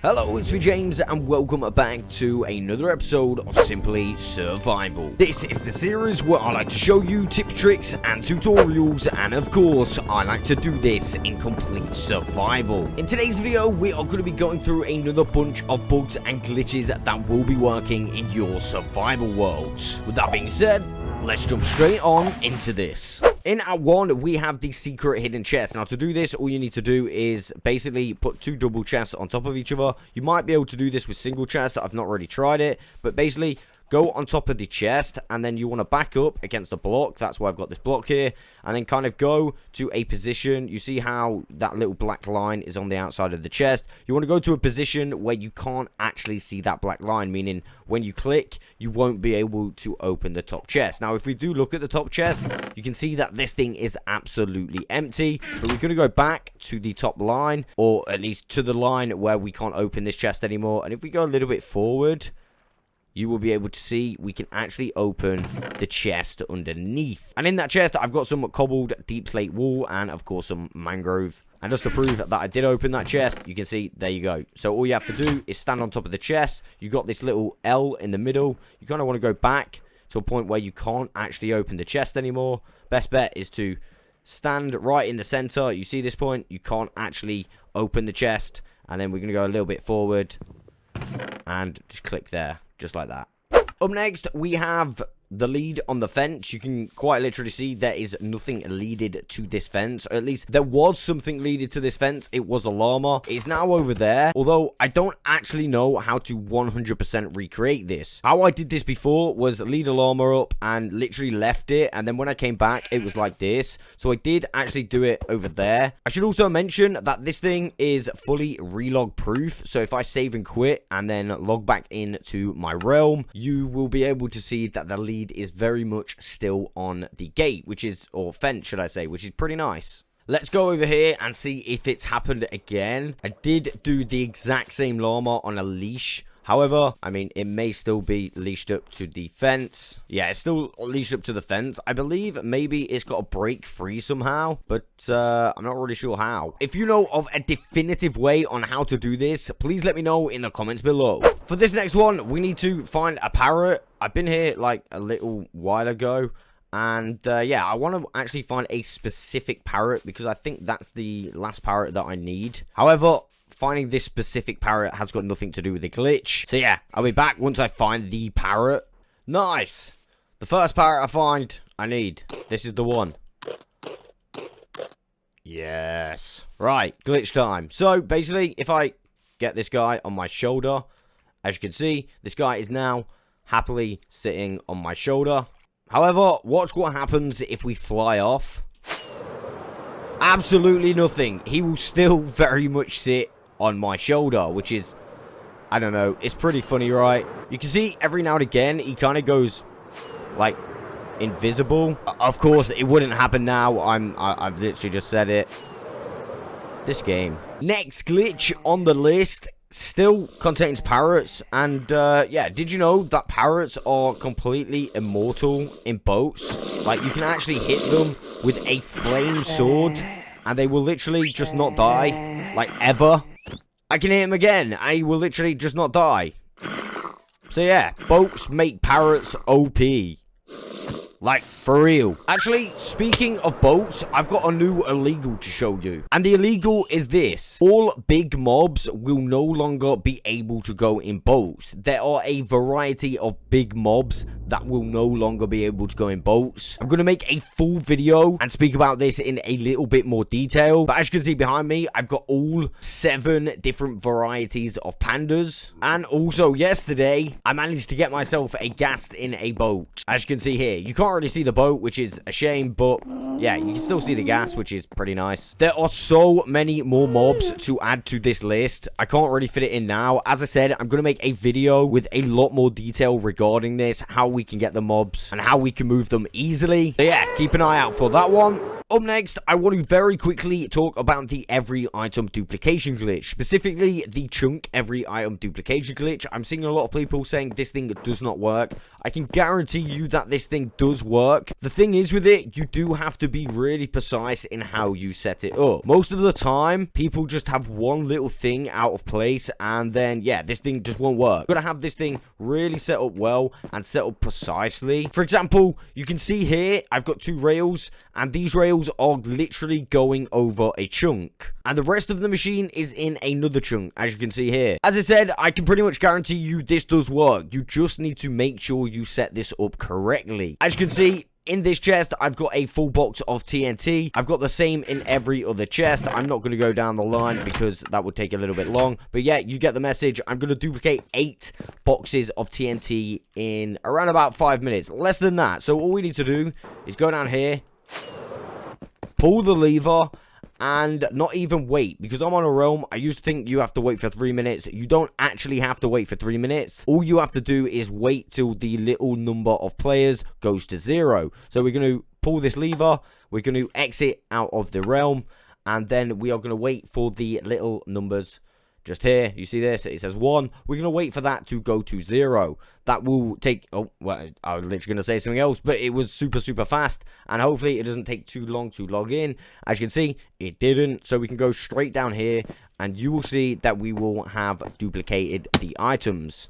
Hello, it's me James, and welcome back to another episode of Simply Survival. This is the series where I like to show you tips, tricks, and tutorials, and of course, I like to do this in complete survival. In today's video, we are going to be going through another bunch of bugs and glitches that will be working in your survival worlds. With that being said, let's jump straight on into this. In Act 1, we have the secret hidden chest. Now, to do this, all you need to do is basically put two double chests on top of each other. You might be able to do this with single chests. I've not really tried it, but basically, go on top of the chest, and then you want to back up against the block. That's why I've got this block here. And then kind of go to a position. You see how that little black line is on the outside of the chest? You want to go to a position where you can't actually see that black line, meaning when you click, you won't be able to open the top chest. Now, if we do look at the top chest, you can see that this thing is absolutely empty. But we're going to go back to the top line, or at least to the line where we can't open this chest anymore. And if we go a little bit forward, you will be able to see we can actually open the chest underneath. And in that chest, I've got some cobbled deep slate wool and, of course, some mangrove. And just to prove that I did open that chest, you can see, there you go. So all you have to do is stand on top of the chest. You got this little L in the middle. You kind of want to go back to a point where you can't actually open the chest anymore. Best bet is to stand right in the center. You see this point? You can't actually open the chest. And then we're going to go a little bit forward and just click there. Just like that. Up next, we have the lead on the fence. You can quite literally see there is nothing leaded to this fence. Or at least there was something leaded to this fence. It was a llama. It's now over there. Although I don't actually know how to 100% recreate this. How I did this before was lead a llama up and literally left it. And then when I came back, it was like this. So I did actually do it over there. I should also mention that this thing is fully relog proof. So if I save and quit and then log back into my realm, you will be able to see that the lead is very much still on the gate, which is, or fence should I say, which is pretty nice. Let's go over here and see if it's happened again. I did do the exact same llama on a leash. However, I mean, it may still be leashed up to the fence. Yeah, it's still leashed up to the fence. I believe maybe it's got to break free somehow, but I'm not really sure how. If you know of a definitive way on how to do this, please let me know in the comments below. For this next one, we need to find a parrot. I've been here like a little while ago. And yeah, I want to actually find a specific parrot because I think that's the last parrot that I need. However, finding this specific parrot has got nothing to do with the glitch. So yeah, I'll be back once I find the parrot. Nice. The first parrot I find, I need. This is the one. Yes. Right, glitch time. So basically, if I get this guy on my shoulder, as you can see, this guy is now happily sitting on my shoulder. However, watch what happens if we fly off. Absolutely nothing. He will still very much sit on my shoulder, which is, I don't know, it's pretty funny, right? You can see every now and again, he kind of goes, like, invisible. Of course, it wouldn't happen now. I've literally just said it. This game. Next glitch on the list still contains parrots, and yeah, did you know that parrots are completely immortal in boats? Like, you can actually hit them with a flame sword and they will literally just not die, like, ever. I can hit him again and he will literally just not die. So yeah, boats make parrots OP. Like, for real. Actually, speaking of boats, I've got a new illegal to show you. And the illegal is this. All big mobs will no longer be able to go in boats. There are a variety of big mobs that will no longer be able to go in boats. I'm going to make a full video and speak about this in a little bit more detail. But as you can see behind me, I've got all 7 different varieties of pandas. And also, yesterday, I managed to get myself a ghast in a boat. As you can see here, you can't really see the boat, which is a shame, but yeah, you can still see the ghast, which is pretty nice. There are so many more mobs to add to this list. I can't really fit it in now. As I said, I'm going to make a video with a lot more detail regarding this, how we can get the mobs and how we can move them easily. So yeah, keep an eye out for that one. Up next, I want to very quickly talk about the every item duplication glitch, specifically the chunk every item duplication glitch. I'm seeing a lot of people saying this thing does not work. I can guarantee you that this thing does work. The thing is with it, you do have to be really precise in how you set it up. Most of the time, people just have one little thing out of place, and then, yeah, this thing just won't work. You're gonna have this thing really set up well and set up precisely. For example, you can see here, I've got 2 rails, and these rails are literally going over a chunk, and the rest of the machine is in another chunk, as you can see here. As I said, I can pretty much guarantee you this does work. You just need to make sure you set this up correctly. As you can see, in this chest, I've got a full box of TNT. I've got the same in every other chest. I'm not going to go down the line because that would take a little bit long. But yeah, you get the message. I'm going to duplicate 8 boxes of TNT in around about 5 minutes. Less than that. So all we need to do is go down here, pull the lever, and not even wait, because I'm on a realm. I used to think you have to wait for 3 minutes. You don't actually have to wait for 3 minutes. All you have to do is wait till the little number of players goes to 0. So we're going to pull this lever, we're going to exit out of the realm, and then we are going to wait for the little numbers. Just here, you see this, it says 1. We're going to wait for that to go to 0. That will take, oh, well, I was literally going to say something else, but it was super fast, and hopefully it doesn't take too long to log in. As you can see, it didn't, so we can go straight down here, and you will see that we will have duplicated the items.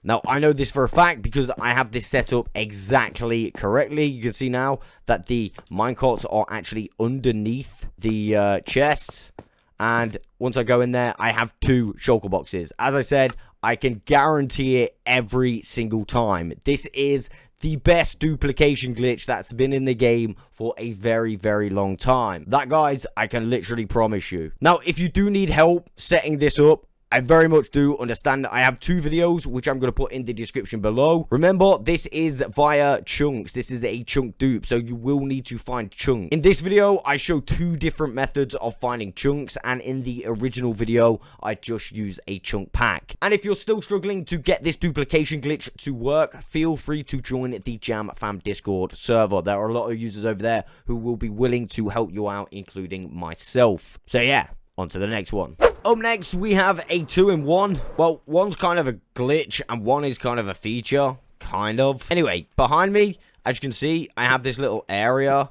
Now, I know this for a fact because I have this set up exactly correctly. You can see now that the minecarts are actually underneath the chests. And once I go in there, I have 2 shulker boxes. As I said, I can guarantee it every single time. This is the best duplication glitch that's been in the game for a very long time. That, guys, I can literally promise you. Now, if you do need help setting this up, I very much do understand. I have 2 videos, which I'm going to put in the description below. Remember, this is via chunks. This is a chunk dupe, so you will need to find chunks. In this video, I show 2 different methods of finding chunks, and in the original video, I just use a chunk pack. And if you're still struggling to get this duplication glitch to work, feel free to join the Jam Fam Discord server. There are a lot of users over there who will be willing to help you out, including myself. So yeah, on to the next one. Up next, we have a 2-in-1. Well, one's kind of a glitch, and one is kind of a feature. Kind of. Anyway, behind me, as you can see, I have this little area,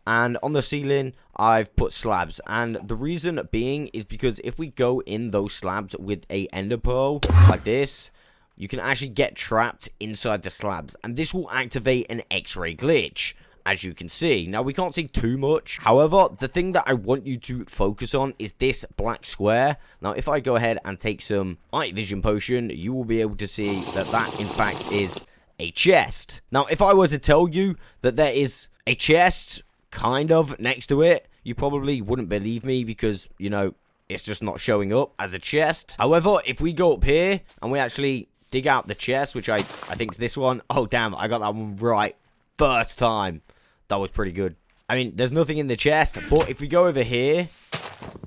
and on the ceiling, I've put slabs. And the reason being is because if we go in those slabs with a ender pearl, like this, you can actually get trapped inside the slabs. And this will activate an X-ray glitch, as you can see. Now, we can't see too much. However, the thing that I want you to focus on is this black square. Now, if I go ahead and take some night vision potion, you will be able to see that that, in fact, is a chest. Now, if I were to tell you that there is a chest, kind of, next to it, you probably wouldn't believe me because, you know, it's just not showing up as a chest. However, if we go up here and we actually dig out the chest, which I think is this one. Oh, damn, I got that one right first time. That was pretty good. I mean, there's nothing in the chest, but if we go over here,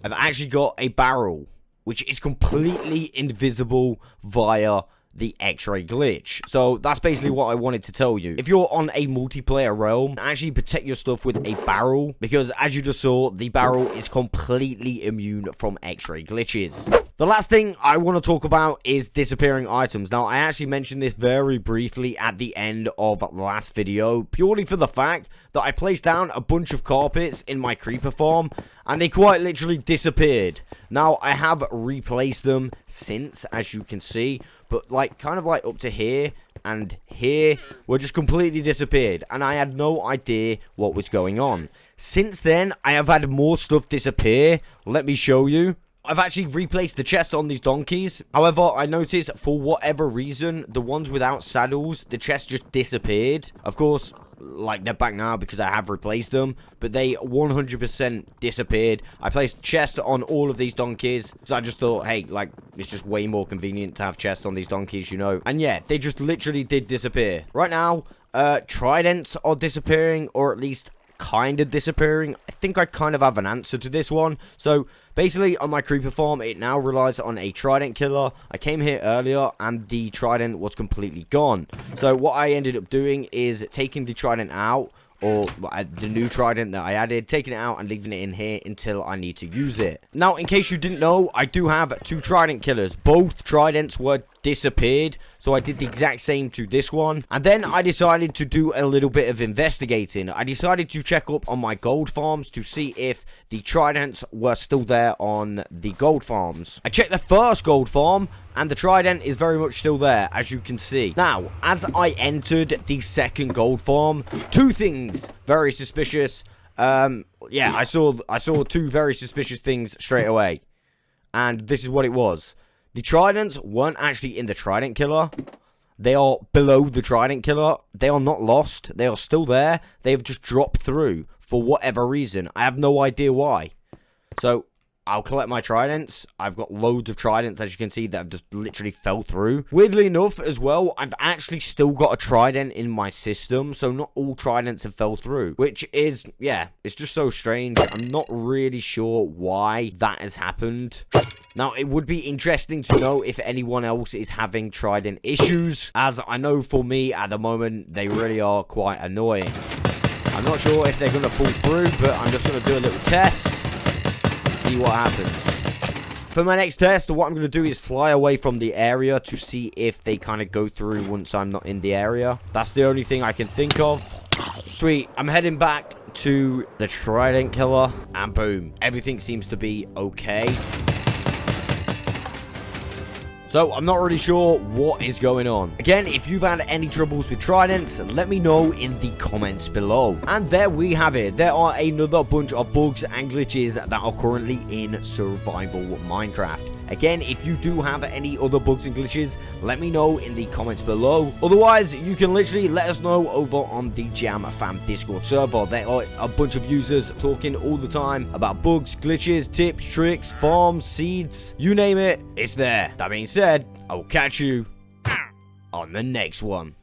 I've actually got a barrel, which is completely invisible via the X-ray glitch. So that's basically what I wanted to tell you. If you're on a multiplayer realm, actually protect your stuff with a barrel, because as you just saw, the barrel is completely immune from X-ray glitches. The last thing I want to talk about is disappearing items. Now, I actually mentioned this very briefly at the end of the last video, purely for the fact that I placed down a bunch of carpets in my creeper farm, and they quite literally disappeared. Now, I have replaced them since, as you can see, but like kind of like up to here and here were just completely disappeared, and I had no idea what was going on. Since then, I have had more stuff disappear. Let me show you. I've actually replaced the chest on these donkeys. However, I noticed for whatever reason, the ones without saddles, the chest just disappeared. Of course, like, they're back now because I have replaced them, but they 100% disappeared. I placed chests on all of these donkeys, so I just thought, hey, like, it's just way more convenient to have chests on these donkeys, you know. And yeah, they just literally did disappear. Right now, tridents are disappearing, or at least kind of disappearing. I think I kind of have an answer to this one. So basically, on my creeper farm, it now relies on a trident killer. I came here earlier and the trident was completely gone. So what I ended up doing is taking the trident out, or the new trident that I added, taking it out and leaving it in here until I need to use it. Now, in case you didn't know, I do have 2 trident killers. Both tridents were disappeared, so I did the exact same to this one. And then I decided to do a little bit of investigating. I decided to check up on my gold farms to see if the tridents were still there on the gold farms. I checked the first gold farm, and the trident is very much still there, as you can see. Now, as I entered the second gold farm, 2 things very suspicious. Yeah, I saw 2 very suspicious things straight away. And this is what it was. The tridents weren't actually in the trident killer. They are below the trident killer. They are not lost. They are still there. They have just dropped through for whatever reason. I have no idea why. So, I'll collect my tridents. I've got loads of tridents, as you can see, that have just literally fell through. Weirdly enough, as well, I've actually still got a trident in my system, so not all tridents have fell through. Which is, yeah, it's just so strange. I'm not really sure why that has happened. Now, it would be interesting to know if anyone else is having trident issues, as I know for me, at the moment, they really are quite annoying. I'm not sure if they're going to pull through, but I'm just going to do a little test. See what happens. For my next test, what I'm going to do is fly away from the area to see if they kind of go through once I'm not in the area. That's the only thing I can think of. Sweet. I'm heading back to the trident killer, and boom. Everything seems to be okay. So, I'm not really sure what is going on. Again, if you've had any troubles with tridents, let me know in the comments below. And there we have it. There are another bunch of bugs and glitches that are currently in survival Minecraft. Again, if you do have any other bugs and glitches, let me know in the comments below. Otherwise, you can literally let us know over on the Jam Fam Discord server. There are a bunch of users talking all the time about bugs, glitches, tips, tricks, farms, seeds, you name it, it's there. That being said, I will catch you on the next one.